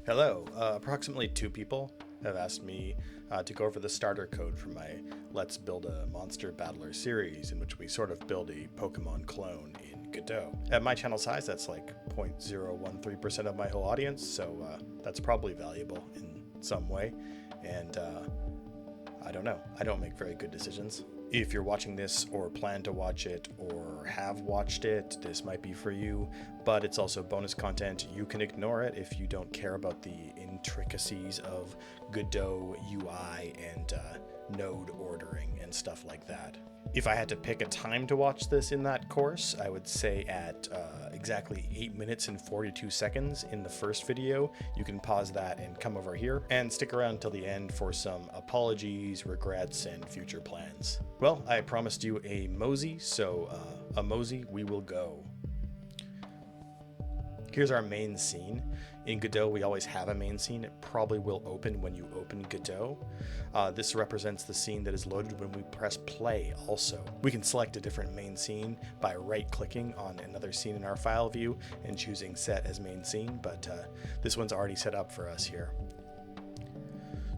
Hello, approximately 2 people have asked me to go over the starter code for my Let's Build a Monster Battler series, in which we sort of build a Pokemon clone in Godot. At my channel size, that's like 0.013% of my whole audience, so that's probably valuable in some way, and I don't know. I don't make very good decisions. If you're watching this or plan to watch it or have watched it, this might be for you, but it's also bonus content. You can ignore it if you don't care about the intricacies of Godot UI and node ordering and stuff like that. If I had to pick a time to watch this in that course, I would say at exactly 8 minutes and 42 seconds in the first video. You can pause that and come over here and stick around till the end for some apologies, regrets, and future plans. Well, I promised you a mosey, so a mosey we will go. Here's our main scene. In Godot, we always have a main scene. It probably will open when you open Godot. This represents the scene that is loaded when we press play also. We can select a different main scene by right-clicking on another scene in our file view and choosing Set as Main Scene, but this one's already set up for us here.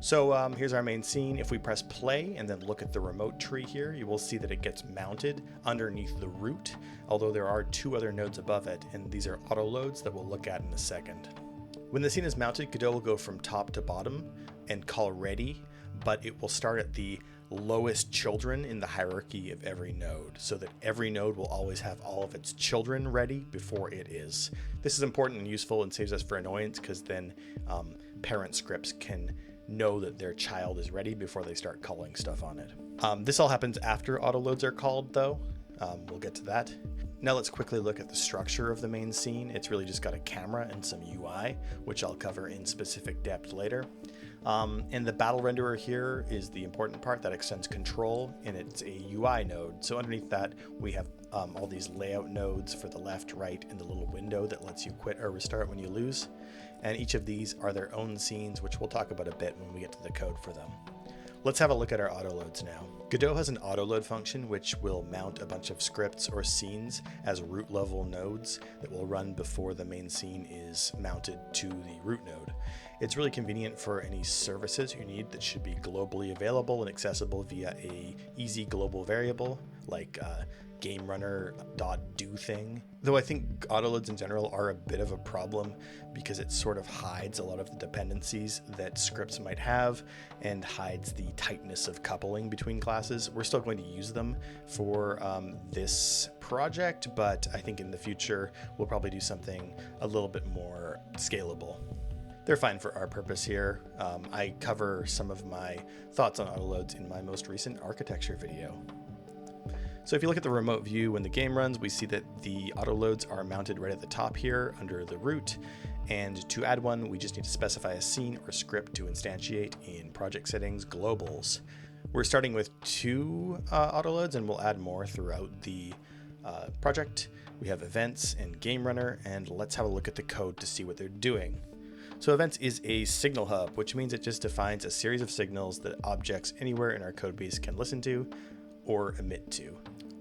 So here's our main scene. If we press play and then look at the remote tree here, you will see that it gets mounted underneath the root, although there are 2 other nodes above it, and these are auto loads that we'll look at in a second. When the scene is mounted, Godot will go from top to bottom and call ready, but it will start at the lowest children in the hierarchy of every node, so that every node will always have all of its children ready before it is. This is important and useful and saves us for annoyance, because then parent scripts can know that their child is ready before they start calling stuff on it. This all happens after autoloads are called, though. We'll get to that. Now let's quickly look at the structure of the main scene. It's really just got a camera and some UI, which I'll cover in specific depth later. And the battle renderer here is the important part that extends control, and it's a UI node. So underneath that, we have all these layout nodes for the left, right, and the little window that lets you quit or restart when you lose. And each of these are their own scenes, which we'll talk about a bit when we get to the code for them. Let's have a look at our autoloads now. Godot has an autoload function which will mount a bunch of scripts or scenes as root level nodes that will run before the main scene is mounted to the root node. It's really convenient for any services you need that should be globally available and accessible via a easy global variable like gamerunner.do thing. Though I think autoloads in general are a bit of a problem because it sort of hides a lot of the dependencies that scripts might have and hides the tightness of coupling between classes. We're still going to use them for this project, but I think in the future we'll probably do something a little bit more scalable. They're fine for our purpose here. I cover some of my thoughts on autoloads in my most recent architecture video. So if you look at the remote view when the game runs, we see that the autoloads are mounted right at the top here under the root. And to add one, we just need to specify a scene or script to instantiate in project settings globals. We're starting with 2 autoloads, and we'll add more throughout the project. We have events and game runner, and let's have a look at the code to see what they're doing. So events is a signal hub, which means it just defines a series of signals that objects anywhere in our codebase can listen to or emit to.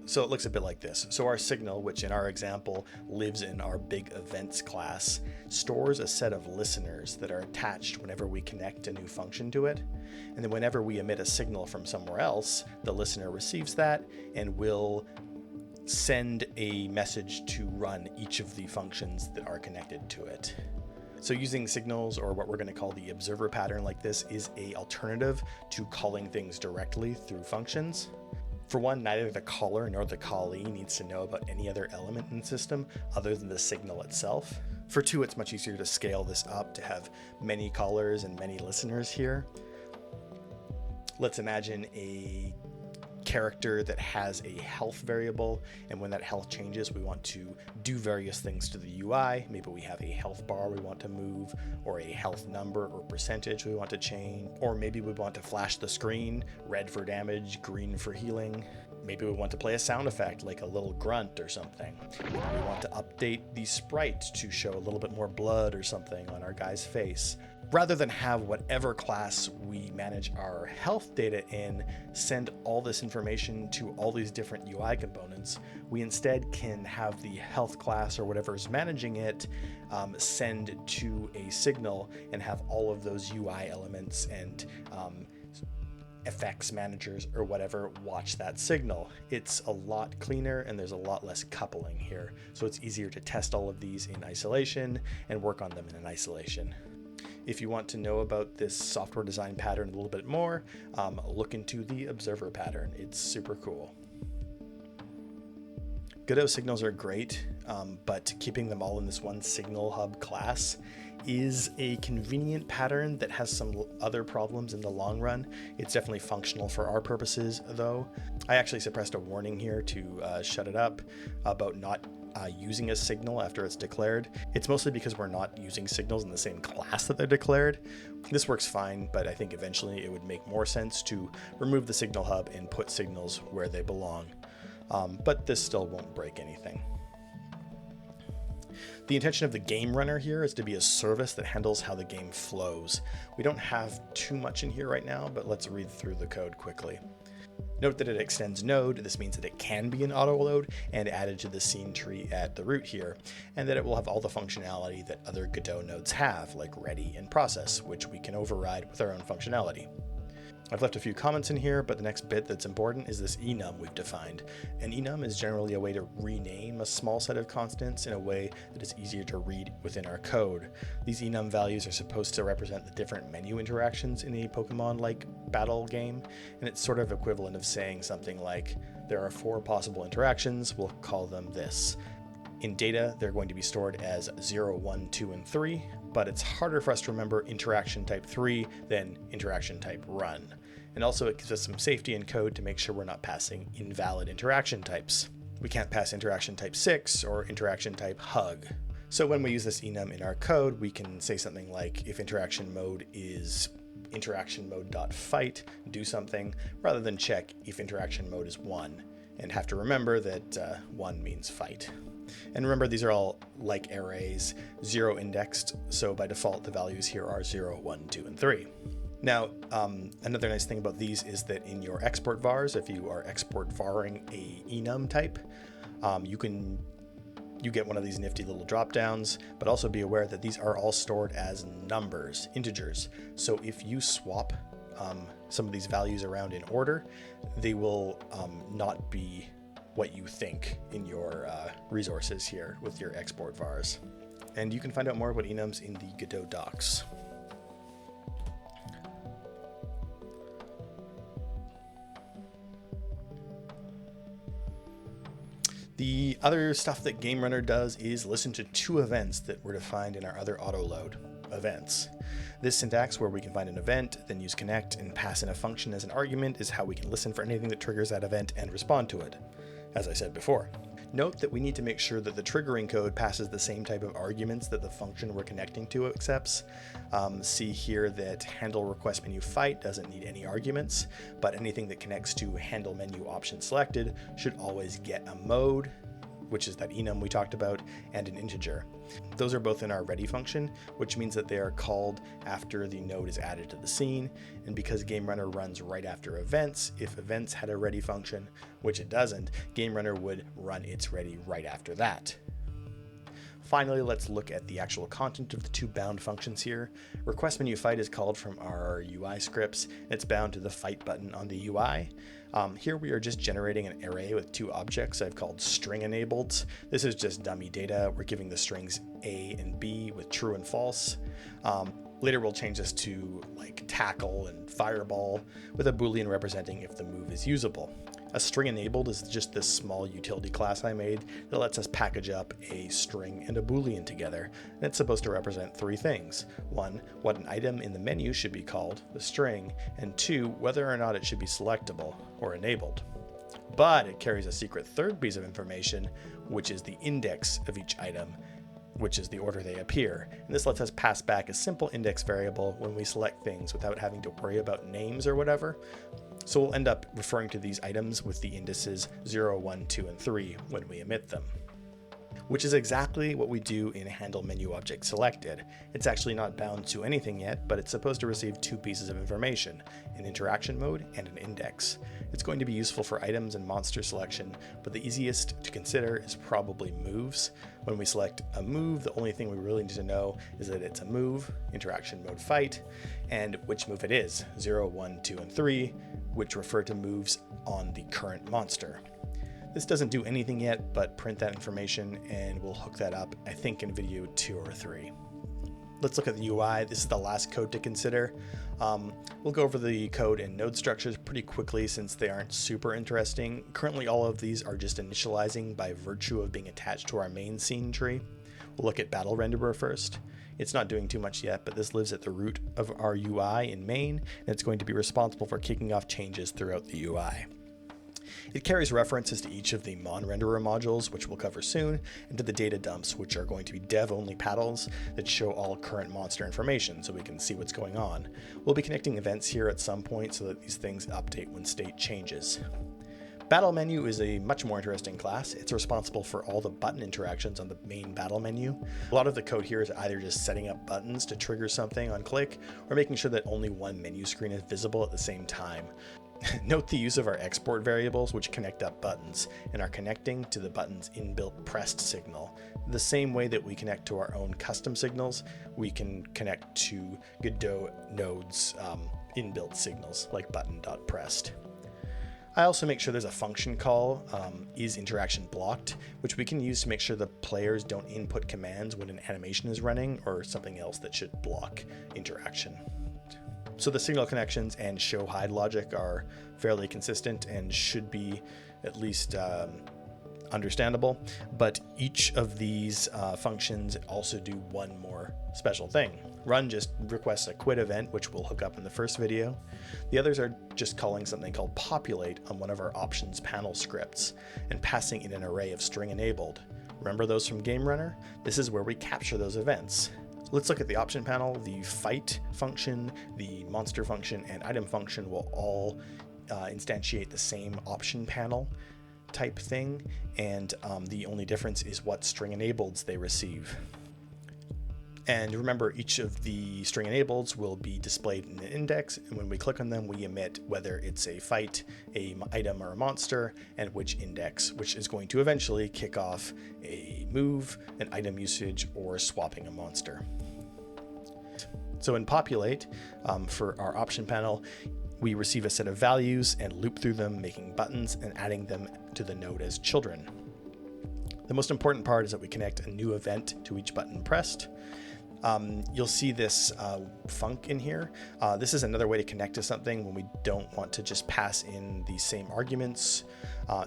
So it looks a bit like this. So our signal, which in our example lives in our big events class, stores a set of listeners that are attached whenever we connect a new function to it. And then whenever we emit a signal from somewhere else, the listener receives that and will send a message to run each of the functions that are connected to it. So using signals, or what we're going to call the observer pattern like this, is an alternative to calling things directly through functions. For one, neither the caller nor the callee needs to know about any other element in the system other than the signal itself. For 2, it's much easier to scale this up to have many callers and many listeners here. Let's imagine a character that has a health variable, and when that health changes, we want to do various things to the UI. Maybe we have a health bar we want to move, or a health number or percentage we want to change, or maybe we want to flash the screen, red for damage, green for healing. Maybe we want to play a sound effect like a little grunt or something. Maybe we want to update the sprite to show a little bit more blood or something on our guy's face. Rather than have whatever class we manage our health data in send all this information to all these different UI components, we instead can have the health class or whatever is managing it send to a signal and have all of those UI elements and effects managers or whatever watch that signal. It's a lot cleaner and there's a lot less coupling here. So it's easier to test all of these in isolation and work on them in an isolation. If you want to know about this software design pattern a little bit more, look into the observer pattern. It's super cool. Godot signals are great, but keeping them all in this one signal hub class is a convenient pattern that has some other problems in the long run. It's definitely functional for our purposes, though. I actually suppressed a warning here to shut it up about not using a signal after it's declared. It's mostly because we're not using signals in the same class that they're declared. This works fine, but I think eventually it would make more sense to remove the signal hub and put signals where they belong. But this still won't break anything. The intention of the game runner here is to be a service that handles how the game flows. We don't have too much in here right now, but let's read through the code quickly. Note that it extends node. This means that it can be an auto load and added to the scene tree at the root here, and that it will have all the functionality that other Godot nodes have, like ready and process, which we can override with our own functionality. I've left a few comments in here, but the next bit that's important is this enum we've defined. An enum is generally a way to rename a small set of constants in a way that is easier to read within our code. These enum values are supposed to represent the different menu interactions in a Pokemon-like battle game, and it's sort of equivalent of saying something like, there are 4 possible interactions, we'll call them this. In data, they're going to be stored as 0, 1, 2, and 3, but it's harder for us to remember interaction type 3 than interaction type run. And also it gives us some safety in code to make sure we're not passing invalid interaction types. We can't pass interaction type 6 or interaction type hug. So when we use this enum in our code, we can say something like, if interaction mode is interaction mode.fight, do something, rather than check if interaction mode is 1, and have to remember that 1 means fight. And remember, these are all like arrays, 0 indexed, so by default the values here are 0, 1, 2, and 3. Now, another nice thing about these is that in your export vars, if you are export varring a enum type, you get one of these nifty little drop downs, but also be aware that these are all stored as numbers, integers. So if you swap some of these values around in order, they will not be what you think in your resources here with your export vars. And you can find out more about enums in the Godot docs. The other stuff that Game Runner does is listen to 2 events that were defined in our other autoload events. This syntax, where we can find an event, then use connect and pass in a function as an argument, is how we can listen for anything that triggers that event and respond to it, as I said before. Note that we need to make sure that the triggering code passes the same type of arguments that the function we're connecting to accepts. See here that handle request menu fight doesn't need any arguments, but anything that connects to handle menu option selected should always get a mode, which is that enum we talked about, and an integer. Those are both in our ready function, which means that they are called after the node is added to the scene. And because Game Runner runs right after events, if events had a ready function, which it doesn't, Game Runner would run its ready right after that. Finally, let's look at the actual content of the 2 bound functions here. Request menu fight is called from our UI scripts. It's bound to the fight button on the UI. Here we are just generating an array with 2 objects I've called string enabled. This is just dummy data. We're giving the strings A and B with true and false. Later we'll change this to like tackle and fireball with a boolean representing if the move is usable. A string enabled is just this small utility class I made that lets us package up a string and a boolean together, and it's supposed to represent 3 things. 1, what an item in the menu should be called, the string, and 2, whether or not it should be selectable or enabled. But it carries a secret 3rd piece of information, which is the index of each item, which is the order they appear. And this lets us pass back a simple index variable when we select things without having to worry about names or whatever. So we'll end up referring to these items with the indices 0, 1, 2, and 3 when we emit them, which is exactly what we do in handle menu object selected. It's actually not bound to anything yet, but it's supposed to receive two pieces of information, an interaction mode and an index. It's going to be useful for items and monster selection, but the easiest to consider is probably moves. When we select a move, the only thing we really need to know is that it's a move, interaction mode fight, and which move it is, 0, 1, 2, and 3, which refer to moves on the current monster. This doesn't do anything yet, but print that information and we'll hook that up, I think, in video 2 or 3. Let's look at the UI. This is the last code to consider. We'll go over the code and node structures pretty quickly since they aren't super interesting. Currently, all of these are just initializing by virtue of being attached to our main scene tree. We'll look at battle renderer first. It's not doing too much yet, but this lives at the root of our UI in main, and it's going to be responsible for kicking off changes throughout the UI. It carries references to each of the mon-renderer modules, which we'll cover soon, and to the data dumps, which are going to be dev-only paddles that show all current monster information so we can see what's going on. We'll be connecting events here at some point so that these things update when state changes. Battle menu is a much more interesting class. It's responsible for all the button interactions on the main battle menu. A lot of the code here is either just setting up buttons to trigger something on click, or making sure that only one menu screen is visible at the same time. Note the use of our export variables, which connect up buttons and are connecting to the button's inbuilt pressed signal. The same way that we connect to our own custom signals, we can connect to Godot nodes inbuilt signals like button.pressed. I also make sure there's a function call, is interaction blocked, which we can use to make sure the players don't input commands when an animation is running or something else that should block interaction. So the signal connections and show hide logic are fairly consistent and should be at least understandable, but each of these functions also do one more special thing. Run just requests a quit event, which we'll hook up in the first video. The others are just calling something called populate on one of our options panel scripts and passing in an array of string enabled. Remember those from Game Runner? This is where we capture those events. Let's look at the option panel. The fight function, the monster function, and item function will all instantiate the same option panel type thing, and the only difference is what string enableds they receive. And remember, each of the string enableds will be displayed in an index, and when we click on them, we emit whether it's a fight, a item, or a monster, and which index, which is going to eventually kick off a move, an item usage, or swapping a monster. So in populate, for our option panel, we receive a set of values and loop through them, making buttons and adding them to the node as children. The most important part is that we connect a new event to each button pressed. You'll see this func in here. This is another way to connect to something when we don't want to just pass in the same arguments.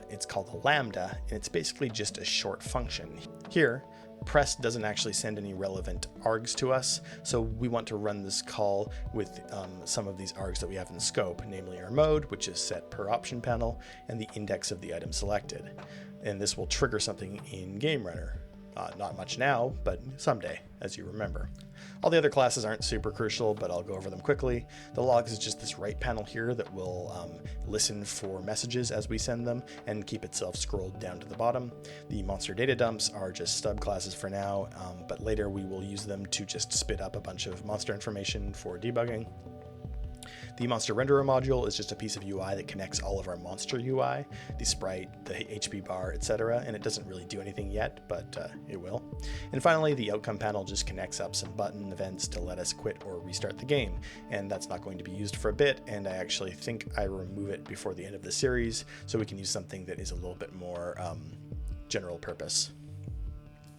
It's called a lambda, and it's basically just a short function. Here, press doesn't actually send any relevant args to us, so we want to run this call with some of these args that we have in scope, namely our mode, which is set per option panel, and the index of the item selected. And this will trigger something in Game Runner. Not much now, but someday, as you remember. All the other classes aren't super crucial, but I'll go over them quickly. The logs is just this right panel here that will listen for messages as we send them and keep itself scrolled down to the bottom. The monster data dumps are just stub classes for now, but later we will use them to just spit up a bunch of monster information for debugging. The monster renderer module is just a piece of UI that connects all of our monster UI, the sprite, the HP bar, etc., and it doesn't really do anything yet, but it will. And finally, the outcome panel just connects up some button events to let us quit or restart the game, and that's not going to be used for a bit, and I actually think I remove it before the end of the series, so we can use something that is a little bit more general purpose.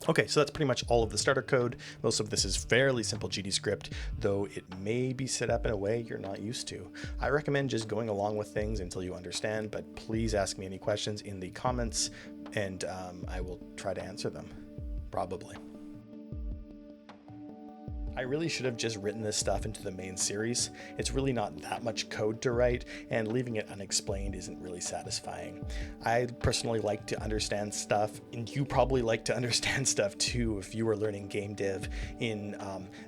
Okay, so that's pretty much all of the starter code. Most of this is fairly simple GD script, though it may be set up in a way you're not used to. I recommend just going along with things until you understand, but please ask me any questions in the comments, and I will try to answer them, probably. I really should have just written this stuff into the main series. It's really not that much code to write, and leaving it unexplained isn't really satisfying. I personally like to understand stuff, and you probably like to understand stuff too if you are learning game dev in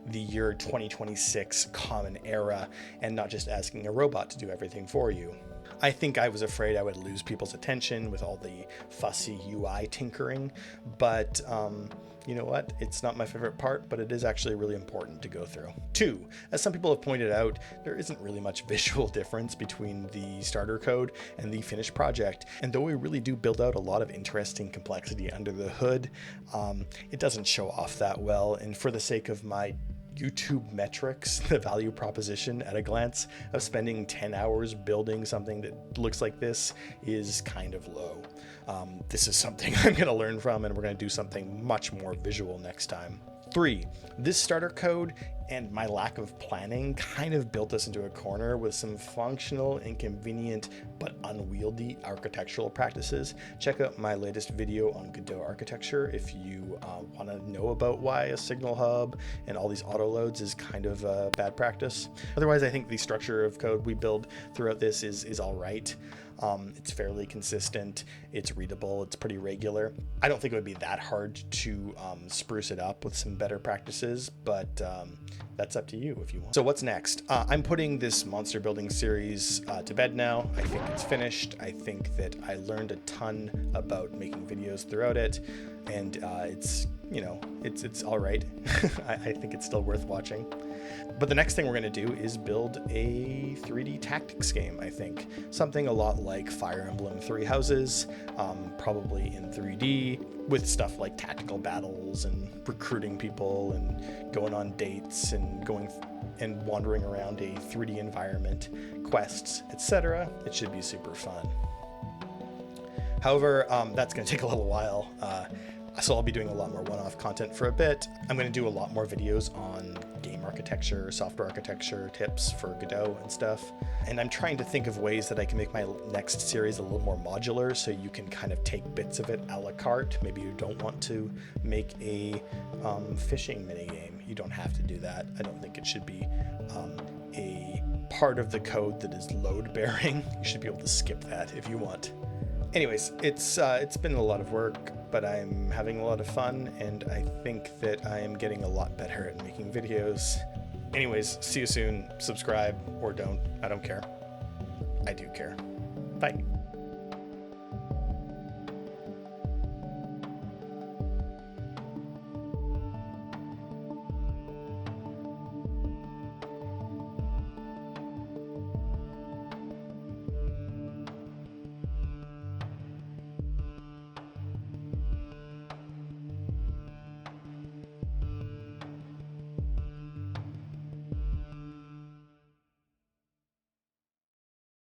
the year 2026 common era and not just asking a robot to do everything for you. I think I was afraid I would lose people's attention with all the fussy UI tinkering, but you know what? It's not my favorite part, but it is actually really important to go through. 2, as some people have pointed out, there isn't really much visual difference between the starter code and the finished project. And though we really do build out a lot of interesting complexity under the hood, it doesn't show off that well. And for the sake of my YouTube metrics, the value proposition at a glance of spending 10 hours building something that looks like this is kind of low. This is something I'm going to learn from, and we're going to do something much more visual next time. 3, this starter code and my lack of planning kind of built us into a corner with some functional, inconvenient, but unwieldy architectural practices. Check out my latest video on Godot architecture if you want to know about why a signal hub and all these auto loads is kind of a bad practice. Otherwise, I think the structure of code we build throughout this is all right. It's fairly consistent, it's readable, it's pretty regular. I don't think it would be that hard to spruce it up with some better practices, but that's up to you if you want. So what's next? I'm putting this monster building series to bed now. I think it's finished. I think that I learned a ton about making videos throughout it, and it's all right. I think it's still worth watching. But the next thing we're going to do is build a 3D tactics game, I think. Something a lot like Fire Emblem Three Houses, probably in 3D, with stuff like tactical battles and recruiting people and going on dates and wandering around a 3D environment, quests, etc. It should be super fun. However, that's going to take a little while. So I'll be doing a lot more one-off content for a bit. I'm going to do a lot more videos on game architecture, software architecture, tips for Godot and stuff. And I'm trying to think of ways that I can make my next series a little more modular, so you can kind of take bits of it a la carte. Maybe you don't want to make a fishing minigame. You don't have to do that. I don't think it should be a part of the code that is load-bearing. You should be able to skip that if you want. Anyways, it's been a lot of work, but I'm having a lot of fun, and I think that I am getting a lot better at making videos. Anyways, see you soon. Subscribe or don't. I don't care. I do care. Bye.